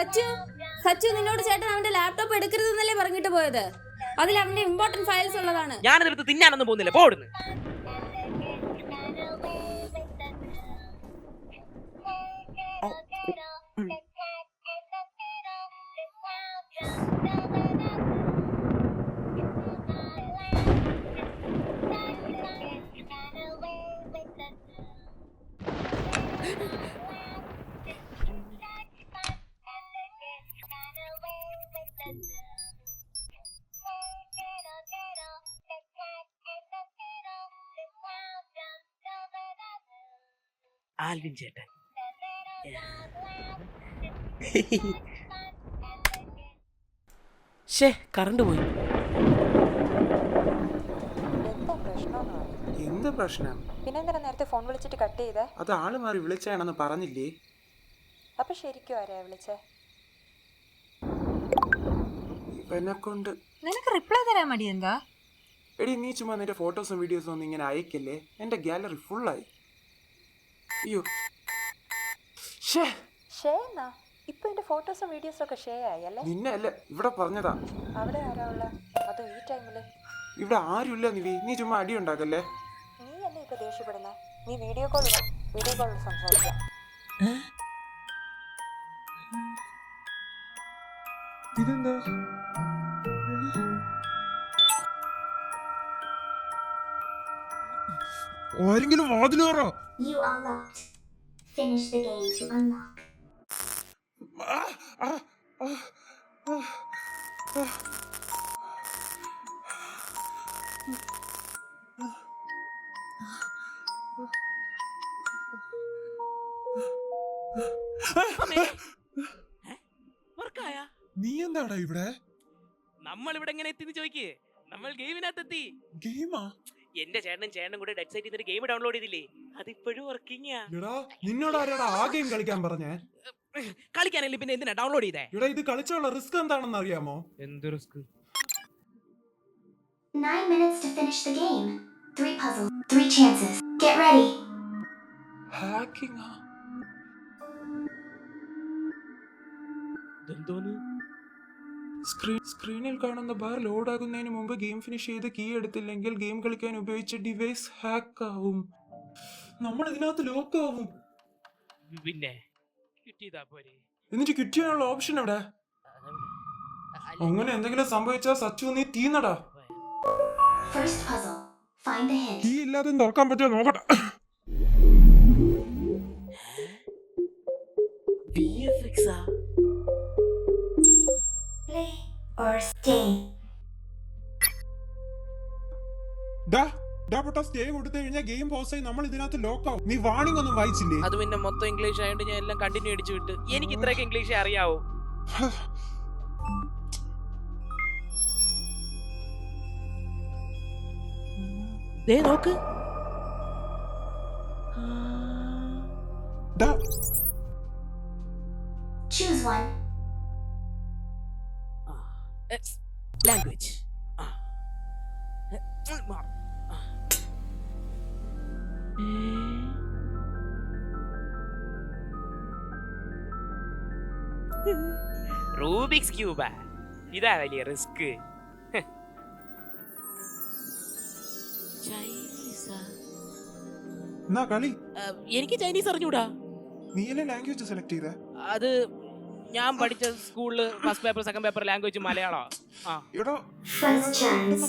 സച്ചു സച്ചു നിന്നോട് ചേട്ടൻ അവന്റെ ലാപ്ടോപ്പ് എടുക്കരുതെന്നല്ലേ പറഞ്ഞിട്ട് പോയത്? അതിൽ അവന്റെ ഇമ്പോർട്ടന്റ് ഫയൽസ് ഉള്ളതാണ്. ഞാനതെടുത്ത് തിന്നാനൊന്നും പോകുന്നില്ല, പോടുന്നു. ആൽവിൻ ചേട്ടൻ കറണ്ട് പോയി. എന്ത് പ്രശ്നം? പിന്നെന്തിനാ നേരത്തെ ഫോൺ വിളിച്ചിട്ട് കട്ട് ചെയ്തേ? അത് ആള് മാറി വിളിച്ചാണെന്ന് പറഞ്ഞില്ലേ? അപ്പൊ ശരിക്കും ആരെയാ വിളിച്ചേ? ഇവനെ കൊണ്ട് നിനക്ക് റിപ്ലൈ തരാൻ മടി എന്താ? എടി നീ ചുമ്മാ നിന്റെ ഫോട്ടോസും വീഡിയോസും ഒന്നും ഇങ്ങനെ അയക്കല്ലേ, എന്റെ ഗാലറി ഫുള്ളായി. അയ്യോ ഷേന്നാ ഇപ്പൊ എന്റെ ഫോട്ടോസും വീഡിയോസും ഒക്കെ ഷെയർ ആയി അല്ലേ? നിന്നെ അല്ല ഇവിടെ പറഞ്ഞതാ. അവിടെ ആരാ ഉള്ള? അതോ ഈ ടൈമില്? ഇവിടെ ആരുമില്ല നിവി, നീ ചുമ്മാ അടി ഉണ്ടാക്കല്ലേ. നീ അല്ലേ ഇപ്പൊ ദേഷ്യപ്പെടുന്നേ? നീ വീഡിയോ കോളിൽ സംസാരിക്കാം. ഇതെന്താ? ആരെങ്കിലും വാതിൽ തുറ. You are locked. Finish the game to unlock. നീ എന്താടാ ഇവിടെ? നമ്മൾ ഇവിടെ എങ്ങനെ എത്തിന്ന് ചോദിക്കേ? നമ്മൾ ഗെയിമിനകത്തെത്തി. ഗെയിമാ? എന്റെ ചേട്ടനും കൂടെ ഡെഡ് സൈറ്റിൽ നിന്ന് ഗെയിം ഡൗൺലോഡ് ചെയ്തില്ലേ, അതിപ്പോഴും വർക്കിംഗ്. നിന്നോട് ആരാടാ ആ ഗെയിം കളിക്കാൻ പറഞ്ഞേ? കളിക്കാനല്ലേ പിന്നെ എന്തിനാ ഡൗൺലോഡ് ചെയ്തേ? ഇവിടെ ഇത് കളിച്ചുള്ള റിസ്ക് എന്താണെന്ന് അറിയാമോ? എന്ത് risk? 9 minutes to finish the game. 3 puzzles, 3 chances. Get ready. Hacking. സ്ക്രീനിൽ കാണുന്ന ബാർ ലോഡ് ആകുന്നതിന് മുമ്പ് ഗെയിം ഫിനിഷ് ചെയ്ത് കീ എടുത്തില്ലെങ്കിൽ ഗെയിം കളിക്കാൻ ഉപയോഗിച്ച ഡിവൈസ് ഹാക്ക് ആവും. നമ്മൾ ഇതിനകത്ത് ലോക്ക് ആവും. പിന്നെ കിട്ടിയതാ പോരെ. എന്നിട്ട് കിട്ടിയാനുള്ള ഓപ്ഷൻ എവിടെ? അങ്ങനെ എന്തെങ്കിലും സംഭവിച്ചാൽ സച്ചു നീ തീന്നടാ. First puzzle. Find the hint. Key ഇല്ലാതെ തുറക്കാൻ പറ്റുമോ നോക്കട്ടെ. Play or stay. സ്റ്റേ കൊടുത്തു കഴിഞ്ഞാൽ ഗെയിം പോസ് ആയി നമ്മൾ ഇതിനകത്ത് ലോക്ക് ആവും. നീ വാണിംഗ് ഒന്നും വായിച്ചില്ലേ? അത് പിന്നെ മൊത്തം ഇംഗ്ലീഷ് ആയതുകൊണ്ട് ഞാൻ എല്ലാം കണ്ടിന്യൂ അടിച്ചു വിട്ട്. എനിക്ക് ഇത്രയൊക്കെ ഇംഗ്ലീഷ് അറിയാവോ? നോക്ക്. Choose one. Language. Rubik's Cuba. ഇതാ വലിയ റിസ്ക്. എനിക്ക് ചൈനീസ് അറിഞ്ഞൂടാ. നീയല്ലേ ലാംഗ്വേജ് സെലക്ട് ചെയ്തേ? അത് ഞാൻ പഠിച്ച സ്കൂളില് first paper second paper language Malayalam. First chance.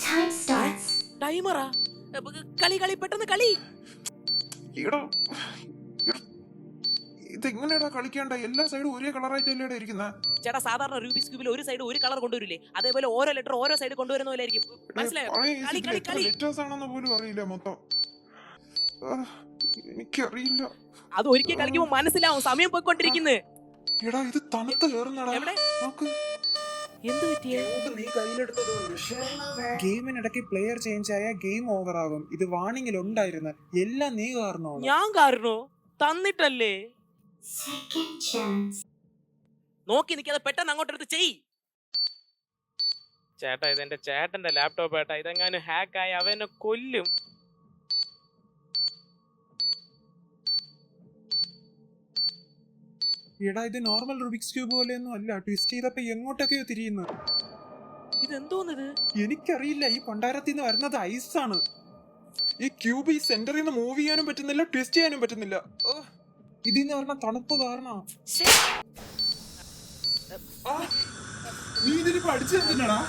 Time starts. ടൈമറാ. കളി പെട്ടെന്ന് കളി. ഇതെങ്ങനെയാ കളിക്കേണ്ട? എല്ലാ സൈഡും ഒരേ കളറായിട്ടല്ലേ ഇരിക്കുന്ന? ചേട്ടാ സാധാരണ റൂബിക്സ് ക്യൂബിൽ ഒരു സൈഡ് ഒരു കളർ കൊണ്ടുവരില്ലേ, അതേപോലെ ഓരോ ലെറ്റർ ഓരോ സൈഡ് കൊണ്ടുവരുന്ന പോലെ ആയിരിക്കും. മനസ്സിലായോ? ലെറ്റേഴ്സ് ആണെന്ന് പോലും അറിയില്ല മൊത്തം. എനിക്കറിയില്ല. അത് ഒരിക്കൽ കളിക്കുമ്പോ മനസ്സിലാവും, സമയം പോയിക്കൊണ്ടിരിക്കുന്നത്. എടാ ഇത് തണുത്ത് കേറുന്നടാ. നോക്ക്. എന്ത് പറ്റിയ? നീ കയ്യിലെടുത്തതുകൊണ്ട് ഗെയിമിനിടയ്ക്ക് പ്ലെയർ ചേഞ്ച് ആയ ഗെയിം ഓവർ ആകും. ഇത് വാണിംഗിൽ ഉണ്ടായിരുന്ന എല്ലാം നീ കാരണോ? ഞാൻ കാരണോ? തന്നിട്ടല്ലേ. Second chance. നോക്കി നിൽക്കാതെ പെട്ടെന്ന് അങ്ങോട്ടെടുത്ത് ചെയ്. ചേട്ടാ ഇതെന്റെ ചേട്ടന്റെ ലാപ്ടോപ്പ് ഏട്ടാ, ഇതെങ്ങാനും ഹാക്കായി അവനെ കൊല്ലും. എടാ ഇത് നോർമൽ റുബിക്സ് ക്യൂബ് പോലെയൊന്നും അല്ല, ട്വിസ്റ്റ് ചെയ്തപ്പോ എങ്ങോട്ടൊക്കെയോ തിരിയുന്നു. ഇതെന്തോന്നത്? എനിക്കറിയില്ല, ഈ പണ്ടാരത്തിൽ നിന്ന് വരുന്നത് ഐസാണ്. ഈ ക്യൂബ് ഈ സെന്ററിൽ നിന്ന് മൂവ് ചെയ്യാനും പറ്റുന്നില്ല, ട്വിസ്റ്റ് ചെയ്യാനും പറ്റുന്നില്ല. ഇതിന്ന് പറഞ്ഞ തണുപ്പ് കാരണം. നീ ഇതിന് പഠിച്ചു തന്നെടാ,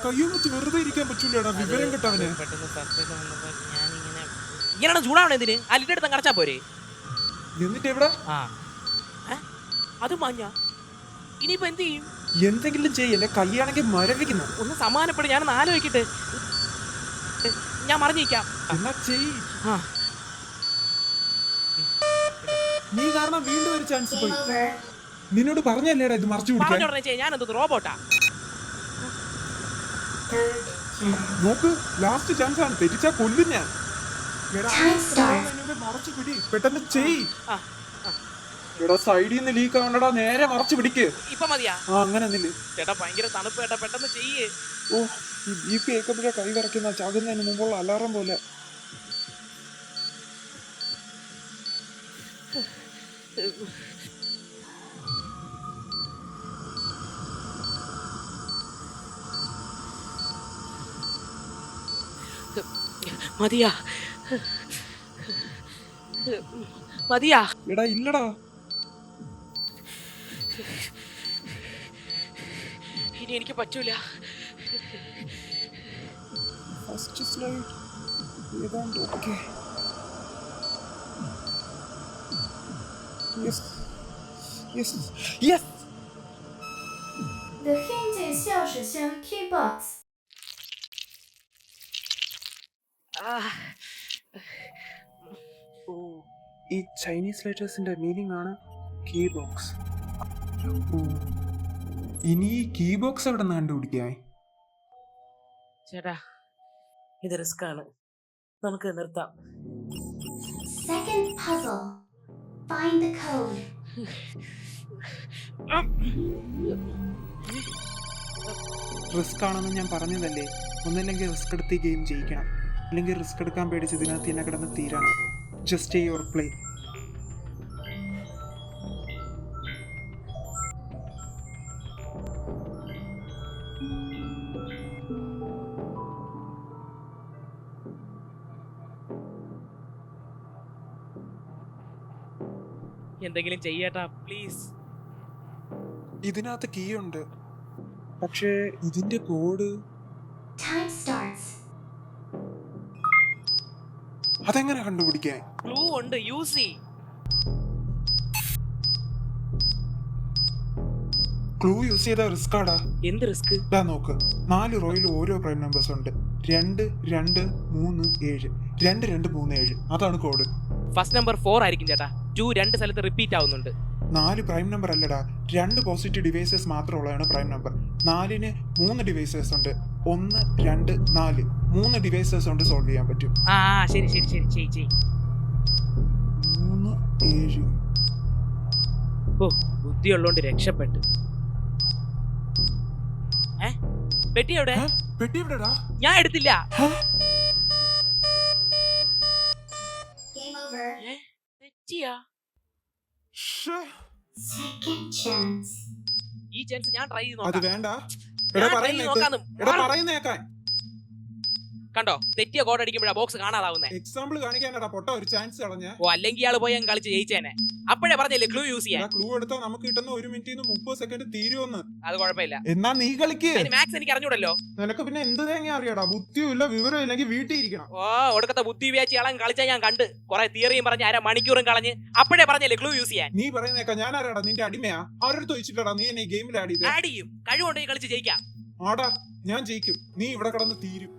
കയ്യൊന്ന് വെച്ച് വെറുതെ ഇരിക്കാൻ പറ്റൂലടാ വിവരം കിട്ടവന്. പെട്ടെന്ന് സർപ്രൈസ് വന്നപ്പോ ഞാനിങ്ങനെ ഇങ്ങനെയാണ് ചൂടാവണേ എന്തിന്? അലിന്റെ അടുത്ത് കടച്ചാ പോരെ? എന്നിട്ട് എവിടെ ആ അത് മഞ്ഞ. ഇനിയിപ്പോ എന്ത് ചെയ്യും? എന്തെങ്കിലും ചെയ്യല്ലേ, കൈയാണെങ്കിൽ മരവിക്കുന്നു. ഒന്ന് സമാധാനപ്പെട്ട് ഞാനൊന്ന് ആലോചിക്കട്ടെ. ഞാൻ മറിഞ്ഞിരിക്കാം. എന്നാ ചെയ്. ആ നീ കാരണം വീണ്ടും ഒരു ചാൻസ് Game പോയി. over. നിന്നോട് പറഞ്ഞല്ലേടാ ഇത് മറിച്ചു പിടിക്കാൻ. പറഞ്ഞോടനെ ചെയ്യാൻ. ഞാൻ എന്തോ റോബോട്ടാ? Third chance. നോക്ക്, ലാസ്റ്റ് ചാൻസ് ആണ്, തെറ്റിച്ചാ കൊല്ലും ഞാൻ. എടാ, Time starts. മറച്ചു പിടി, പെട്ടെന്ന് ചെയ്. ആ എടാ സൈഡിൽ നിന്ന് ലീക്ക് ആവണ്ടടാ, നേരെ മറച്ചു പിടിക്ക്. ഇപ്പൊ മതിയാ? ആ അങ്ങനെ നില്ല്. ചേട്ടാ ഭയങ്കര തണുപ്പ് ചേട്ടാ, പെട്ടെന്ന് ചെയ്യേ. ഓ, ഈ ബി പി ഏക്കപ്പിടെ കൈ വിറയ്ക്കുന്ന ചാകുന്നതിന് മുമ്പുള്ള അലാറം പോലെ. മതിയാ മതിയാ? എടാ ഇല്ലടാ, ഇനി എനിക്ക് പറ്റൂല. ഫസ്റ്റ് സ്ലൈഡ് ഏതാണ്ട് okay. Yes yes yes. The hint is 钥匙箱 key box. ഈ ചൈനീസ് ലെറ്റേഴ്സിന്റെ മീനിങ് ആണ് കീ ബോക്സ്. ഇനി ഈ കീ ബോക്സ് എവിടെ നിന്ന് കണ്ടുപിടിക്കാൻ? ചേട്ടാ ഇത് റിസ്ക് ആണ്, നമുക്ക് നിർത്താം. Second puzzle. Find the code. Risk ആണെന്ന് ഞാൻ പറഞ്ഞതല്ലേ, ഒന്നില്ലെങ്കിൽ റിസ്ക് എടുത്ത് ഈ ഗെയിം ജയിക്കണം, അല്ലെങ്കിൽ റിസ്ക് എടുക്കാൻ പേടിച്ച് ഇതിനകത്ത് തന്നെ കിടന്ന് തീരണം. Just your play. എന്തെങ്കിലും ചെയ്യട്ടാ പ്ലീസ്. ഇതിനകത്ത് കീ ഉണ്ട്, പക്ഷേ ഇതിന്റെ കോഡ് Time starts. അതെങ്ങനെ കണ്ടുപിടിക്കാൻ? ക്ലൂ ഉണ്ട്, യൂസ് ചെയ്. ക്ലൂ യൂസ് ചെയ്ത റിസ്ക് ആടാ. എന്ത് റിസ്ക്? ഇതാ നോക്ക്, 4 റോയിൽ ഓരോ പ്രൈം നമ്പേഴ്സ് ഉണ്ട്. 2 2 3 7 2 2 3 7 അതാണ് കോഡ്. ഫസ്റ്റ് നമ്പർ 4 ആയിരിക്കും ചേട്ടാ. 2 രണ്ട് സ്ഥലത്ത് റിപ്പീറ്റ് ആവുന്നുണ്ട്. 4 പ്രൈം നമ്പർ അല്ലടാ, 2 പോസിറ്റീവ് ഡിവൈസസ് മാത്രമുള്ളതാണ് പ്രൈം നമ്പർ. 4-ന് 3 ഡിവൈസസ് ഉണ്ട്. 1 2 4 3 ഡിവൈസസ് കൊണ്ട് സോൾവ് ചെയ്യാൻ പറ്റും. ആ ശരി ശരി ശരി ചെയ് ചെയ്. 3 7. ഓ ബുദ്ധിയുള്ളോണ്ട് രക്ഷപ്പെട്ടു. പെട്ടി എവിടെ? പെട്ടി എവിടെടാ? ഞാൻ എടുത്തില്ല. Game over. തെറ്റിയാ? Second chance. ഈ ചാൻസ് ഞാൻ ട്രൈ ചെയ്ത് അത് നോക്കാം. വേണ്ട. ഞാൻ എടാ try ചെയ്ത് നോക്കാന്ന്. പറയുന്നേക്കാൻ. കണ്ടോ തെറ്റിയ കോഡ് അടിക്കുമ്പോഴാ ബോക്സ് കാണാതാവുന്നേ. എക്സാമ്പിൾ കാണിക്കാനടാ പൊട്ട ഒരു ചാൻസ് കളഞ്ഞ. ഓ അല്ലെങ്കിൽ ആള് പോയി അങ്ങ് കളിച്ച് ജയിച്ചേനെ. അപ്പോഴേ പറഞ്ഞില്ലേ ക്ലൂ യൂസ് ചെയ്യാൻ. ക്ലൂ എടുത്താൽ നമുക്ക് കിട്ടുന്ന 1 മിനിറ്റിൽ 30 സെക്കൻഡ് തീരുമെന്ന്. അത് കുഴപ്പമില്ല. എന്നാ നീ കളിക്ക്. മാക്സ് എനിക്ക് അറിഞ്ഞൂടല്ലോ. നിനക്ക് പിന്നെ എന്ത് തേങ്ങ അറിയാടാ? ബുദ്ധിയും ഇല്ല വിവരം ഇല്ലെങ്കിൽ വീട്ടിൽ ഇരിക്കണം. ഓ ഒടുക്കത്തെ ബുദ്ധി വ്യാച്ചി ആളെ കളിച്ചാൽ ഞാൻ കണ്ട് കുറെ തിയറിയും പറഞ്ഞ് 1/2 മണിക്കൂറും കളഞ്ഞ് അപ്പോഴേ പറഞ്ഞില്ലേ ക്ലൂ യൂസ് ചെയ്യാൻ. നീ പറയുന്നേക്കാ ഞാൻ ആരാടാ? നിന്റെ അടിമയാ? ആരുടെ ചോദിച്ചിട്ടാടാ നീ എന്നെ ഗെയിമിൽ ആഡ് ചെയ്ത്? ആഡ് ചെയ്യും. കഴിവുണ്ടെങ്കിൽ കളിച്ച് ജയിക്കാം. ആടാ ഞാൻ ജയിക്കും, നീ ഇവിടെ കിടന്ന് തീരും.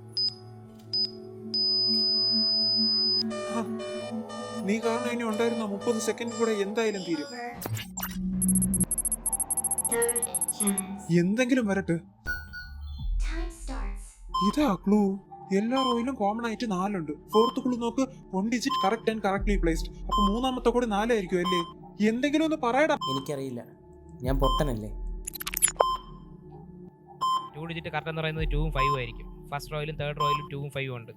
നീ കാരണം ഇനി ഉണ്ടായിരുന്ന 30 സെക്കൻഡ് കൂടെ എന്തായാലും തീരും. Third chance. എന്തെങ്കിലും വരട്ടെ. Time starts. ഇതാ ക്ലൂ. എല്ലാ റോയിലും കോമൺ ആയിട്ട് 4 ഉണ്ട്. 4th ക്ലൂ നോക്ക്, 1 digit correct and correctly placed. അപ്പൊ 3ാമത്തെ കൂടെ 4 ആയിരിക്കും അല്ലേ? എന്തെങ്കിലും ഒന്ന് പറയടാ. എനിക്കറിയില്ല, ഞാൻ പൊട്ടനല്ലേ. 2 ഡിജിറ്റ് കറക്റ്റ് എന്ന് പറയുന്നത് 2ഉം 5ഉം ആയിരിക്കും. ഫസ്റ്റ് റോയിലും തേർഡ് റോയിലും 2ഉം 5ഉം ഉണ്ട്.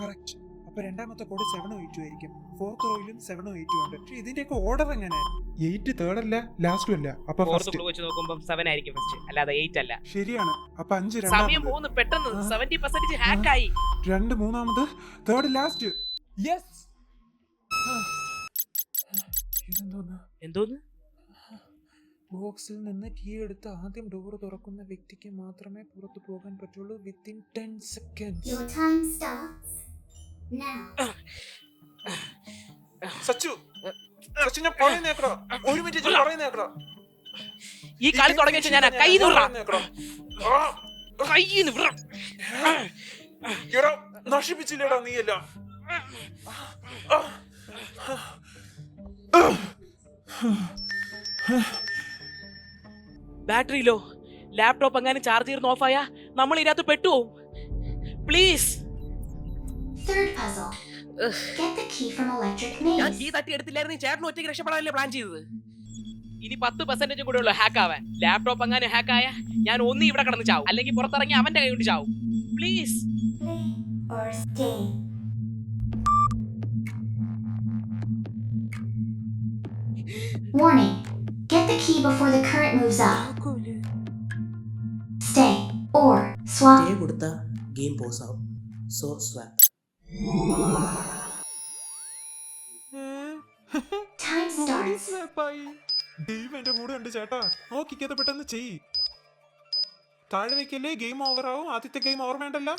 കറക്റ്റ്. അപ്പൊ രണ്ടാമത്തെ കോഡ് 7 8 ആയിരിക്കും. ഫോർത്ത് റോയിലും 7 8 ഉണ്ട്. പക്ഷെ ഇതിന്റെയൊക്കെ ഓർഡർ എങ്ങനെ? 8 തേർഡ് അല്ല ലാസ്റ്റും അല്ല. അപ്പൊ ഫോർത്ത് ഫസ്റ്റ് ക്ലൂ വെച്ച് നോക്കുമ്പോൾ 7 ആയിരിക്കും ഫസ്റ്റ്, അല്ലാതെ 8 അല്ല. ശരിയാണ്. അപ്പൊ 5 സമയം രണ്ടാമത്, പോകുന്നു പെട്ടെന്ന്. 70% ഹാക്ക് ആയി. 2 മൂന്നാമത്, തേർഡ് ലാസ്റ്റ്. യെസ്. എന്തോന്ന്? ബോക്സിൽ നിന്ന് കീ എടുത്ത് ആദ്യം ഡോർ തുറക്കുന്ന വ്യക്തിക്ക് മാത്രമേ പുറത്തു പോകാൻ പറ്റുള്ളൂ within 10 seconds. Your time starts now. Sachu ഞാൻ പറയുന്നേക്കടാ. 1 മിനിറ്റ് ഞാൻ പറയുന്നേക്കടാ. ഈ കളി തുടങ്ങി വെച്ചാൽ ഞാൻ കൈന്ന് എടാ നശിപ്പിച്ചില്ലടാ നീയല്ല. Battery low. ലാപ്ടോപ്പ് എങ്ങാനും ചാർജ് ചെയ്ത് ഓഫായാ നമ്മൾ ഇതിനകത്ത് പെട്ടുപോകും. Please. Third puzzle. Get the key from electric ഞാൻ maze. കീ തട്ടി എടുത്തില്ലായിരുന്നു. ചേട്ടൻ ഒറ്റയ്ക്ക് രക്ഷപ്പെടാനല്ലേ പ്ലാൻ ചെയ്തത്. ഇനി 10% കൂടെ ഉള്ളു ഹാക്ക് ആവാൻ. ലാപ്ടോപ്പ് എങ്ങാനും ഹാക്ക് ആയ ഞാൻ ഒന്നി ഇവിടെ കിടന്ന് ചാവും, അല്ലെങ്കിൽ പുറത്തിറങ്ങി അവന്റെ കൈ കൊണ്ട് ചാവും. Please. Play or stay. Warning. Get the key before the current moves up. Stay or swap. Stay കൊടുത്താൽ ഗെയിം പോസ് ആവും. So swap. Time starts. Game എന്റെ കൂടെ ഉണ്ട് ചേട്ടാ. നോക്കിക്കത് പെട്ടെന്ന് ചെയ്. താഴെ വെക്കല്ലേ, ഗെയിം ഓവർ ആവും. ആദ്യത്തെ ഗെയിം ഓവർ വേണ്ടല്ല.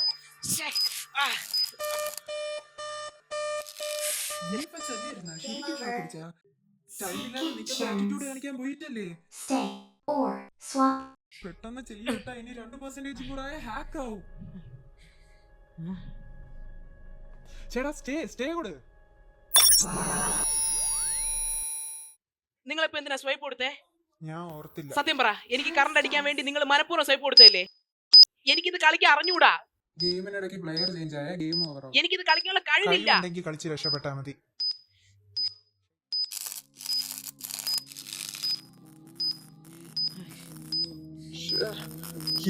കാണിക്കാൻ പോയിട്ടല്ലേ. Stay or swap. പെട്ടെന്ന് ചെയ്യട്ടാ. ഇനി 2% കൂടെ ഹാക്ക് ആവും. ചേട്ടാ സ്റ്റേ കൊടു. നിങ്ങളിപ്പോ എന്തിനാ സ്വൈപ്പ് കൊടുത്തേ? ഞാൻ ഓർത്തില്ല. സത്യം പറ. എനിക്ക് കറണ്ട് അടിക്കാൻ വേണ്ടി നിങ്ങൾ മനഃപൂർവ്വം സ്വൈപ്പ് കൊടുത്തല്ലേ? എനിക്കിത് കളിക്കാൻ അറിഞ്ഞൂടാ. ഗെയിമിനിടയ്ക്ക് പ്ലെയർ ചേഞ്ച് ആയ ഗെയിം ഓവർ ആവും. എനിക്കിത് കളിക്കാനുള്ള കഴിവില്ല. കഴിവുണ്ടെങ്കിൽ കളിച്ച് രക്ഷപ്പെട്ടാ മതി.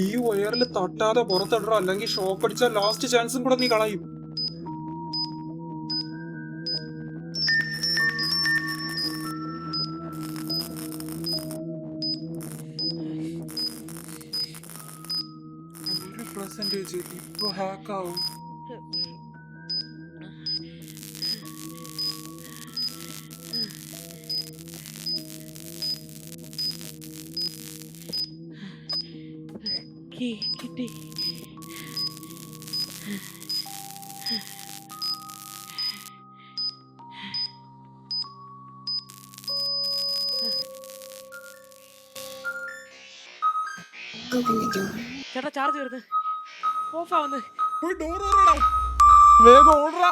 ഈ വയറിൽ തട്ടാതെ പുറത്തിടറോ, അല്ലെങ്കിൽ ഷോക്ക് അടിച്ചാൽ ലാസ്റ്റ് ചാൻസും കൂടെ നീ കളയും. പെർസെന്റേജ് ഇപ്പൊ ഹാക്ക് ആവും. കിട്ടി. Open the door. ചേട്ടാ ചാർജ് വരുന്നത് ഓഫ് ആവുന്നത്. പോയി ഡോർ ഓടറാ. വേഗം ഓടറാ.